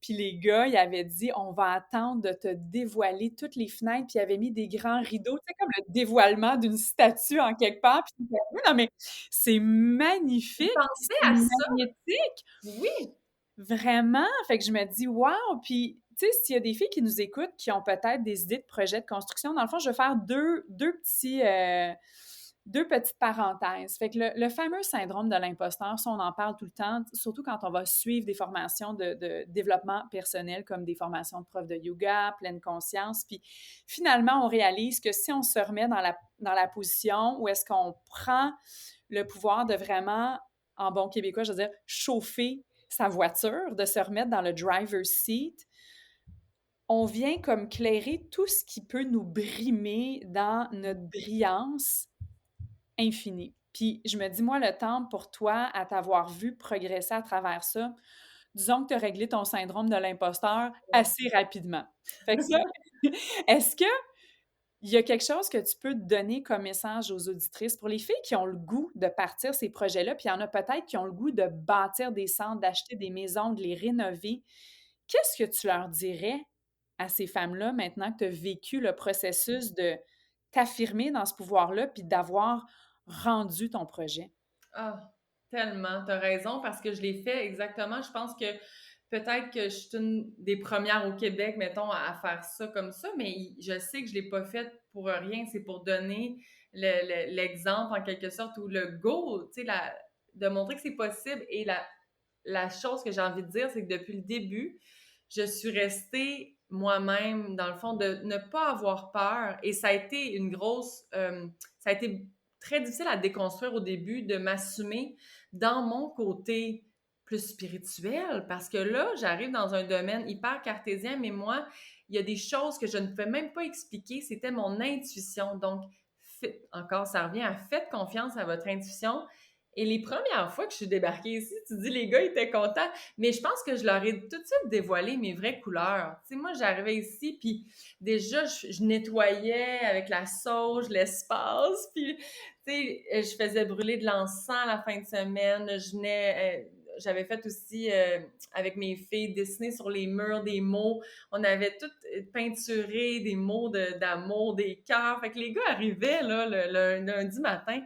puis les gars, ils avaient dit: «On va attendre de te dévoiler toutes les fenêtres», puis ils avaient mis des grands rideaux, tu sais, comme le dévoilement d'une statue en quelque part, puis j'étais: «Oui, non, mais c'est magnifique, puis Pensez c'est à ça! magnétique!» Oui! Vraiment! Fait que je me dis: «Waouh!» Puis, tu sais, s'il y a des filles qui nous écoutent, qui ont peut-être des idées de projets de construction, dans le fond, je vais faire deux petites parenthèses. Fait que le fameux syndrome de l'imposteur, ça, on en parle tout le temps, surtout quand on va suivre des formations de développement personnel, comme des formations de prof de yoga, pleine conscience. Puis, finalement, on réalise que si on se remet dans la position où est-ce qu'on prend le pouvoir de vraiment, en bon québécois, je veux dire, chauffer sa voiture, de se remettre dans le driver's seat, on vient comme clairer tout ce qui peut nous brimer dans notre brillance infinie. Puis je me dis, moi, le temps pour toi, à t'avoir vu progresser à travers ça, disons que tu as réglé ton syndrome de l'imposteur assez rapidement. Fait que ça, est-ce que il y a quelque chose que tu peux donner comme message aux auditrices pour les filles qui ont le goût de partir ces projets-là, puis il y en a peut-être qui ont le goût de bâtir des centres, d'acheter des maisons, de les rénover. Qu'est-ce que tu leur dirais à ces femmes-là maintenant que tu as vécu le processus de t'affirmer dans ce pouvoir-là puis d'avoir rendu ton projet? Ah, tellement, t'as raison, parce que je l'ai fait exactement. Je pense que peut-être que je suis une des premières au Québec, mettons, à faire ça comme ça, mais je sais que je l'ai pas fait pour rien. C'est pour donner l'exemple, en quelque sorte, ou le go, tu sais, de montrer que c'est possible. Et la chose que j'ai envie de dire, c'est que depuis le début, je suis restée moi-même, dans le fond, de ne pas avoir peur. Et ça a été ça a été très difficile à déconstruire au début, de m'assumer dans mon côté plus spirituel, parce que là, j'arrive dans un domaine hyper cartésien, mais moi, il y a des choses que je ne pouvais même pas expliquer. C'était mon intuition. Donc, encore, ça revient à faites confiance à votre intuition. Et les premières fois que je suis débarquée ici, tu dis, les gars, ils étaient contents, mais je pense que je leur ai tout de suite dévoilé mes vraies couleurs. Tu sais, moi, j'arrivais ici, puis déjà, je nettoyais avec la sauge l'espace, puis, tu sais, je faisais brûler de l'encens la fin de semaine, j'avais fait aussi, avec mes filles, dessiner sur les murs des mots. On avait tout peinturé des mots d'amour, des cœurs. Fait que les gars arrivaient, là, le lundi matin.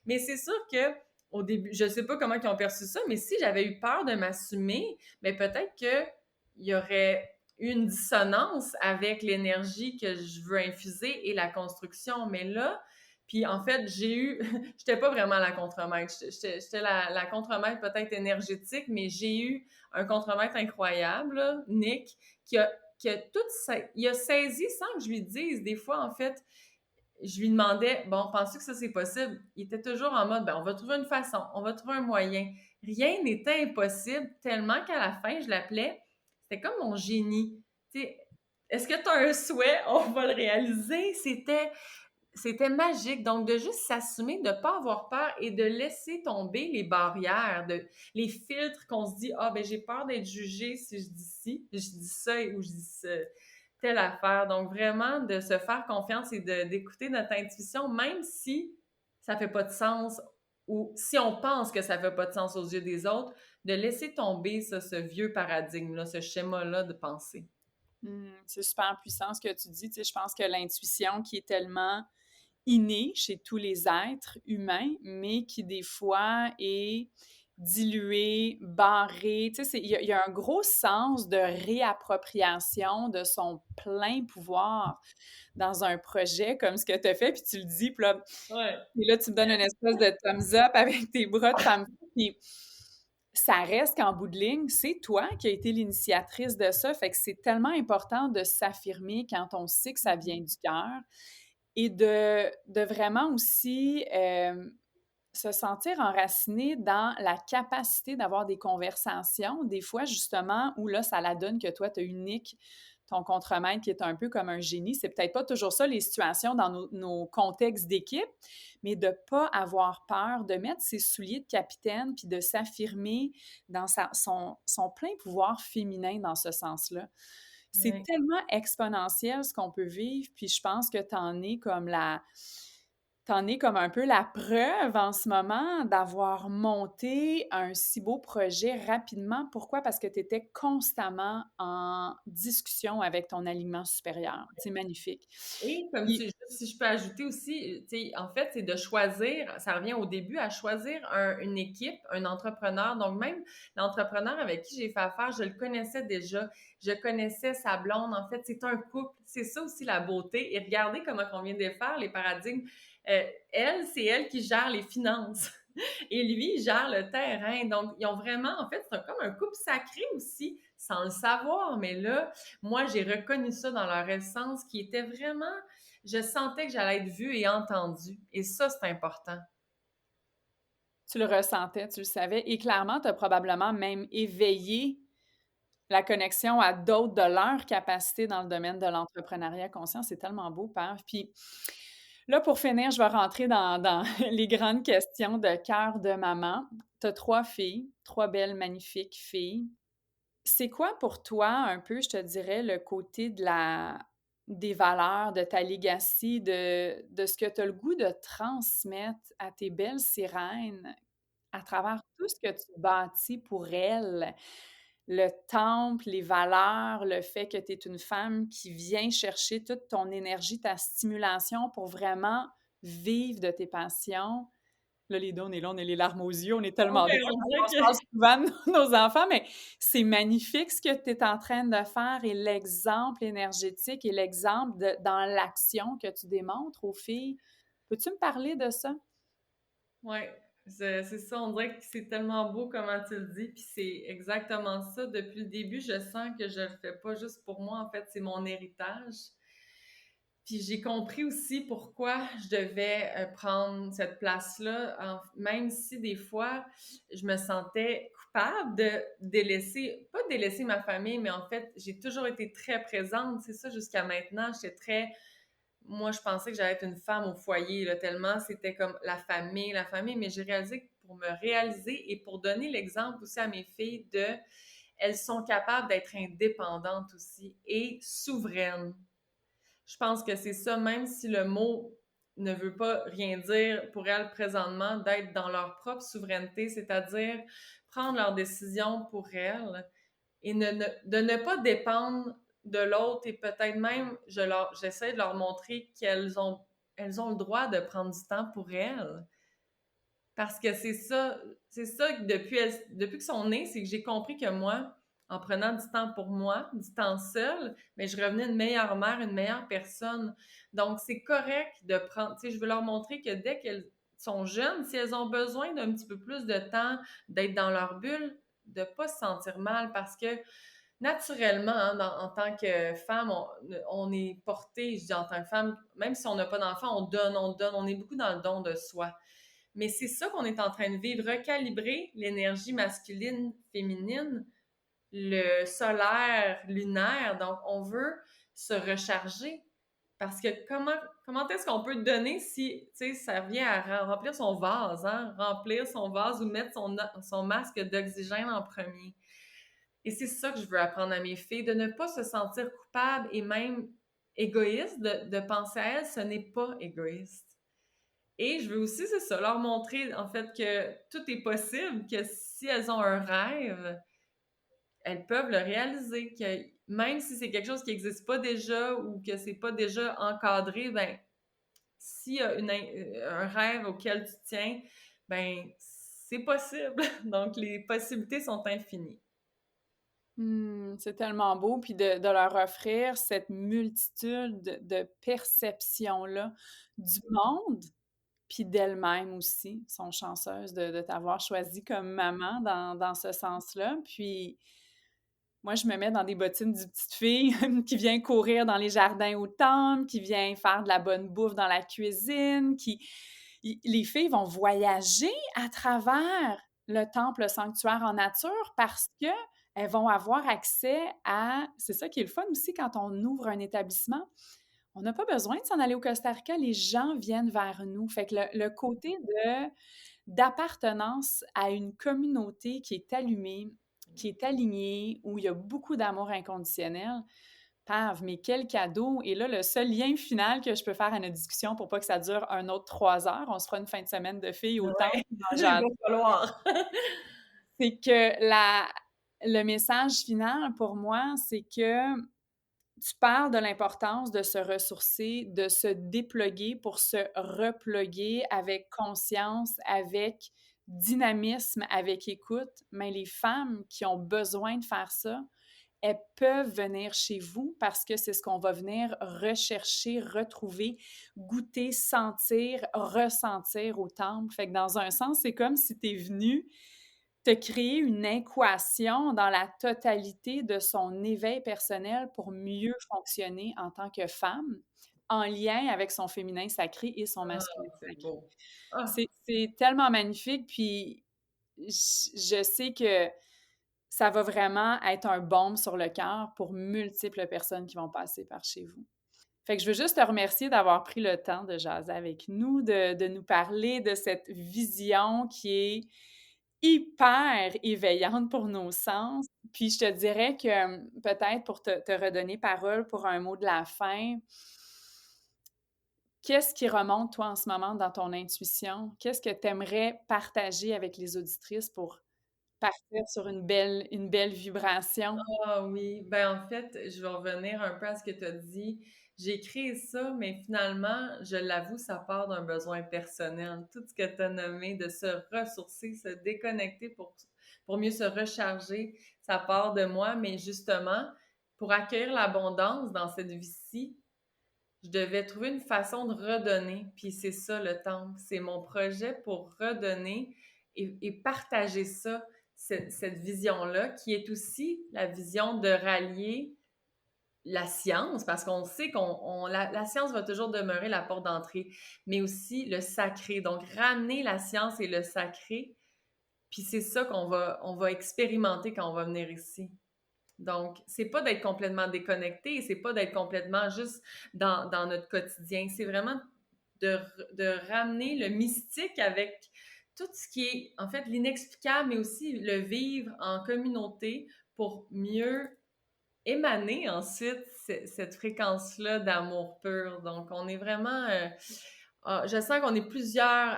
Mais c'est sûr que au début, je sais pas comment ils ont perçu ça, mais si j'avais eu peur de m'assumer, mais peut-être qu'il y aurait eu une dissonance avec l'énergie que je veux infuser et la construction. Mais là, puis en fait, j'étais pas vraiment la contremaître. J'étais la contremaître peut-être énergétique, mais j'ai eu un contremaître incroyable, là, Nick, qui a il a saisi sans que je lui dise. Des fois, en fait, je lui demandais, bon, penses-tu que ça c'est possible? Il était toujours en mode, ben, on va trouver une façon, on va trouver un moyen. Rien n'était impossible, tellement qu'à la fin, je l'appelais, c'était comme mon génie. Tu sais, est-ce que tu as un souhait? On va le réaliser. C'était magique. Donc, de juste s'assumer, de ne pas avoir peur et de laisser tomber les barrières, les filtres qu'on se dit, ah, ben, j'ai peur d'être jugée si je dis ci, je dis ça ou je dis ça, telle affaire. Donc, vraiment, de se faire confiance et d'écouter notre intuition, même si ça fait pas de sens ou si on pense que ça fait pas de sens aux yeux des autres, de laisser tomber ça, ce vieux paradigme-là, ce schéma-là de pensée. C'est super puissant ce que tu dis. Tu sais, je pense que l'intuition qui est tellement innée chez tous les êtres humains, mais qui des fois est diluée, barrée. Tu sais, il y a un gros sens de réappropriation de son plein pouvoir dans un projet comme ce que tu as fait, puis tu le dis, puis là, Ouais. et là, tu me donnes une espèce de thumbs up avec tes bras de femme. Puis ça reste qu'en bout de ligne, c'est toi qui as été l'initiatrice de ça. Fait que c'est tellement important de s'affirmer quand on sait que ça vient du cœur et de vraiment aussi se sentir enraciné dans la capacité d'avoir des conversations, des fois justement où là, ça la donne que toi, tu as unique ton contremaître qui est un peu comme un génie. C'est peut-être pas toujours ça les situations dans nos contextes d'équipe, mais de ne pas avoir peur, de mettre ses souliers de capitaine puis de s'affirmer dans son plein pouvoir féminin dans ce sens-là. C'est Ouais. tellement exponentiel ce qu'on peut vivre, puis je pense que t'en es comme un peu la preuve en ce moment d'avoir monté un si beau projet rapidement. Pourquoi? Parce que tu étais constamment en discussion avec ton alignement supérieur. C'est magnifique. Et comme tu Puis juste si je peux ajouter aussi, tu sais, en fait, c'est de choisir, ça revient au début à choisir une équipe, un entrepreneur. Donc, même l'entrepreneur avec qui j'ai fait affaire, je le connaissais déjà. Je connaissais sa blonde. En fait, c'est un couple. C'est ça aussi la beauté. Et regardez comment on vient de faire les paradigmes. Elle, c'est elle qui gère les finances. Et lui, il gère le terrain. Donc, ils ont vraiment, en fait, c'est comme un couple sacré aussi, sans le savoir. Mais là, moi, j'ai reconnu ça dans leur essence qui était vraiment, je sentais que j'allais être vue et entendue. Et ça, c'est important. tu le ressentais, tu le savais, et clairement, tu as probablement même éveillé la connexion à d'autres de leur capacité dans le domaine de l'entrepreneuriat conscient. C'est tellement beau, Pav. Puis là, pour finir, je vais rentrer dans les grandes questions de cœur de maman. Tu as 3 filles, 3 belles, magnifiques filles. C'est quoi pour toi, un peu, je te dirais, le côté des valeurs, de ta legacy, de ce que tu as le goût de transmettre à tes belles sirènes à travers tout ce que tu bâtis pour elles? Le temple, les valeurs, le fait que tu es une femme qui vient chercher toute ton énergie, ta stimulation pour vraiment vivre de tes passions. Là, les deux, on est là, on a les larmes aux yeux, on est tellement Ouais, drôles on parce qu'on se dirait parle que souvent de nos enfants, mais c'est magnifique ce que tu es en train de faire et l'exemple énergétique et l'exemple dans l'action que tu démontres aux filles. Peux-tu me parler de ça? ouais, c'est ça, on dirait que c'est tellement beau comment tu le dis, puis c'est exactement ça. Depuis le début, je sens que je le fais pas juste pour moi, en fait, c'est mon héritage. Puis j'ai compris aussi pourquoi je devais prendre cette place-là, même si des fois je me sentais coupable de délaisser, pas délaisser ma famille, mais en fait, j'ai toujours été très présente, c'est ça jusqu'à maintenant. J'étais très, moi je pensais que j'allais être une femme au foyer, là, tellement c'était comme la famille, mais j'ai réalisé que pour me réaliser et pour donner l'exemple aussi à mes filles de, elles sont capables d'être indépendantes aussi et souveraines. Je pense que c'est ça, même si le mot ne veut pas rien dire pour elles présentement, d'être dans leur propre souveraineté, c'est-à-dire prendre leurs décisions pour elles et de ne pas dépendre de l'autre et peut-être même, j'essaie de leur montrer elles ont le droit de prendre du temps pour elles. Parce que c'est ça que depuis qu'ils sont nés, c'est que j'ai compris que moi, en prenant du temps pour moi, du temps seul, mais je revenais une meilleure mère, une meilleure personne. Donc, c'est correct de prendre, tu sais, je veux leur montrer que dès qu'elles sont jeunes, si elles ont besoin d'un petit peu plus de temps, d'être dans leur bulle, de pas se sentir mal parce que naturellement, hein, en tant que femme, on est porté, je dis en tant que femme, même si on n'a pas d'enfant, on donne, on est beaucoup dans le don de soi. Mais c'est ça qu'on est en train de vivre, recalibrer l'énergie masculine, féminine, le solaire, lunaire. Donc, on veut se recharger. Parce que comment est-ce qu'on peut donner si, tu sais, ça vient à remplir son vase, hein? Remplir son vase ou mettre son masque d'oxygène en premier. Et c'est ça que je veux apprendre à mes filles, de ne pas se sentir coupable et même égoïste, de penser à elles, ce n'est pas égoïste. Et je veux aussi, c'est ça, leur montrer en fait que tout est possible, que si elles ont un rêve, elles peuvent le réaliser, que même si c'est quelque chose qui n'existe pas déjà ou que c'est pas déjà encadré, ben s'il y a un rêve auquel tu tiens, ben c'est possible. Donc les possibilités sont infinies. C'est tellement beau, puis de leur offrir cette multitude de perceptions-là du monde, puis d'elles-mêmes aussi. Elles sont chanceuses de t'avoir choisi comme maman dans ce sens-là. Puis moi, je me mets dans des bottines du petite fille qui vient courir dans les jardins au temple, qui vient faire de la bonne bouffe dans la cuisine, les filles vont voyager à travers le temple, le sanctuaire en nature parce que elles vont avoir accès à... C'est ça qui est le fun aussi quand on ouvre un établissement. On n'a pas besoin de s'en aller au Costa Rica, les gens viennent vers nous. Fait que le côté d'appartenance à une communauté qui est allumée, qui est alignée, où il y a beaucoup d'amour inconditionnel, Pave, mais quel cadeau! Et là, le seul lien final que je peux faire à notre discussion pour pas que ça dure un autre 3 heures, on se fera une fin de semaine de filles au temple Ouais, en il jasant, va falloir. c'est que le message final pour moi, c'est que tu parles de l'importance de se ressourcer, de se dépluguer pour se repluguer avec conscience, avec dynamisme, avec écoute. Mais les femmes qui ont besoin de faire ça, elles peuvent venir chez vous parce que c'est ce qu'on va venir rechercher, retrouver, goûter, sentir, ressentir au temple. Fait que dans un sens, c'est comme si tu es venu te créer une équation dans la totalité de son éveil personnel pour mieux fonctionner en tant que femme, en lien avec son féminin sacré et son Ah, masculin c'est sacré. beau. Ah, C'est tellement magnifique, puis je sais que ça va vraiment être un baume sur le cœur pour multiples personnes qui vont passer par chez vous. Fait que je veux juste te remercier d'avoir pris le temps de jaser avec nous, de nous parler de cette vision qui est hyper éveillante pour nos sens. Puis je te dirais que peut-être pour te redonner parole pour un mot de la fin, qu'est-ce qui remonte, toi, en ce moment, dans ton intuition? Qu'est-ce que tu aimerais partager avec les auditrices pour partir sur une belle vibration? ah oui, ben en fait, je vais revenir un peu à ce que tu as dit. J'ai créé ça, mais finalement, je l'avoue, ça part d'un besoin personnel. Tout ce que tu as nommé, de se ressourcer, se déconnecter pour mieux se recharger, ça part de moi, mais justement, pour accueillir l'abondance dans cette vie-ci, je devais trouver une façon de redonner. Puis c'est ça le temple. C'est mon projet pour redonner et partager ça, cette vision-là, qui est aussi la vision de rallier la science, parce qu'on sait la science va toujours demeurer la porte d'entrée, mais aussi le sacré. Donc, ramener la science et le sacré, puis c'est ça on va expérimenter quand on va venir ici. Donc, c'est pas d'être complètement déconnecté, c'est pas d'être complètement juste dans notre quotidien, c'est vraiment de, de ramener le mystique avec tout ce qui est, en fait, l'inexplicable, mais aussi le vivre en communauté pour mieux émaner ensuite cette fréquence-là d'amour pur. Donc, on est vraiment... je sens qu'on est plusieurs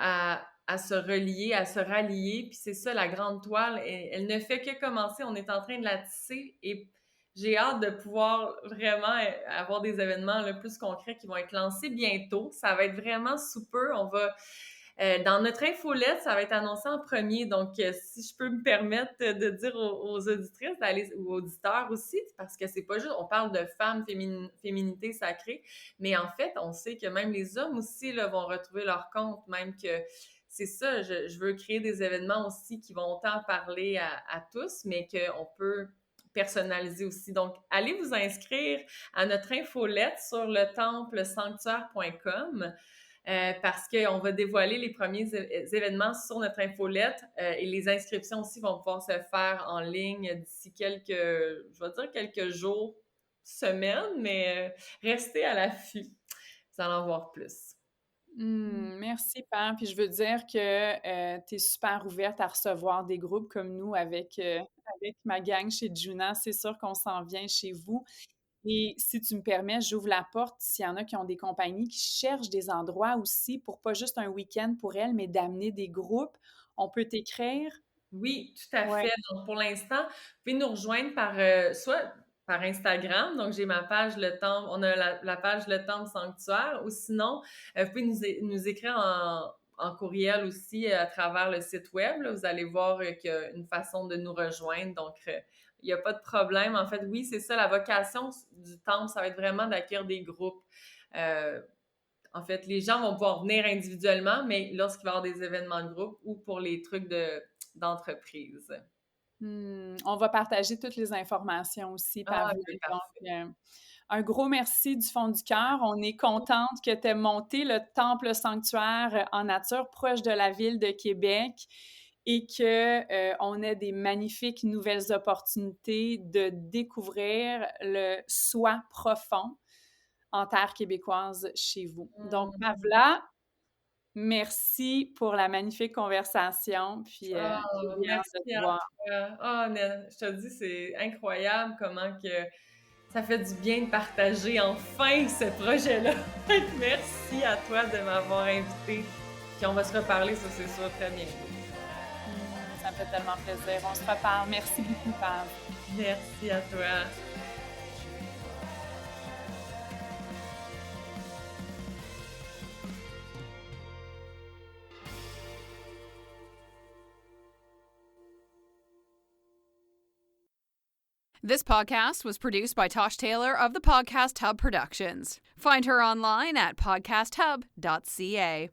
à se relier, à se rallier, puis c'est ça, la grande toile, elle ne fait que commencer, on est en train de la tisser, et j'ai hâte de pouvoir vraiment avoir des événements là, plus concrets qui vont être lancés bientôt. Ça va être vraiment sous peu, on va... dans notre infolette, ça va être annoncé en premier. Donc, si je peux me permettre de dire aux auditrices d'aller, ou auditeurs aussi, parce que c'est pas juste, on parle de femmes, féminité sacrée, mais en fait, on sait que même les hommes aussi là, vont retrouver leur compte, même que c'est ça, je veux créer des événements aussi qui vont autant parler à tous, mais qu'on peut personnaliser aussi. Donc, allez vous inscrire à notre infolette sur le templesanctuaire.com. Parce qu'on va dévoiler les premiers événements sur notre infolette et les inscriptions aussi vont pouvoir se faire en ligne d'ici je vais dire quelques jours, semaines, mais restez à l'affût. Vous allez en voir plus. Merci, Pam. Puis je veux dire que tu es super ouverte à recevoir des groupes comme nous avec ma gang chez Juna. C'est sûr qu'on s'en vient chez vous. Et si tu me permets, j'ouvre la porte s'il y en a qui ont des compagnies qui cherchent des endroits aussi pour pas juste un week-end pour elles, mais d'amener des groupes. On peut t'écrire? Oui, tout à Ouais. fait. Donc, pour l'instant, vous pouvez nous rejoindre soit par Instagram, donc j'ai ma page Le Temple, on a la page Le Temple Sanctuaire, ou sinon, vous pouvez nous écrire en courriel aussi à travers le site web. Là. Vous allez voir qu'il y a une façon de nous rejoindre, donc il n'y a pas de problème. En fait, oui, c'est ça, la vocation du temple, ça va être vraiment d'accueillir des groupes. Euh, En fait, les gens vont pouvoir venir individuellement, mais lorsqu'il va y avoir des événements de groupe ou pour les trucs d'entreprise. On va partager toutes les informations aussi, Ah, Pavlin. ok, Donc, parfait. un gros merci du fond du cœur. On est contente que tu aies monté le temple sanctuaire en nature proche de la ville de Québec et qu'on ait des magnifiques nouvelles opportunités de découvrir le soi profond en terre québécoise chez vous. Donc, Mhm. Pavla, merci pour la magnifique conversation, puis Ah, j'ai bien hâte de merci te à voir. toi. Ah, je te dis, c'est incroyable comment que Ça fait du bien de partager enfin ce projet-là. Merci à toi de m'avoir invité. Puis on va se reparler, ça c'est sûr, très bien. Ça me fait tellement plaisir. On se reparle. Merci beaucoup, Pav. Merci à toi. This podcast was produced by Tosh Taylor of the Podcast Hub Productions. Find her online at podcasthub.ca.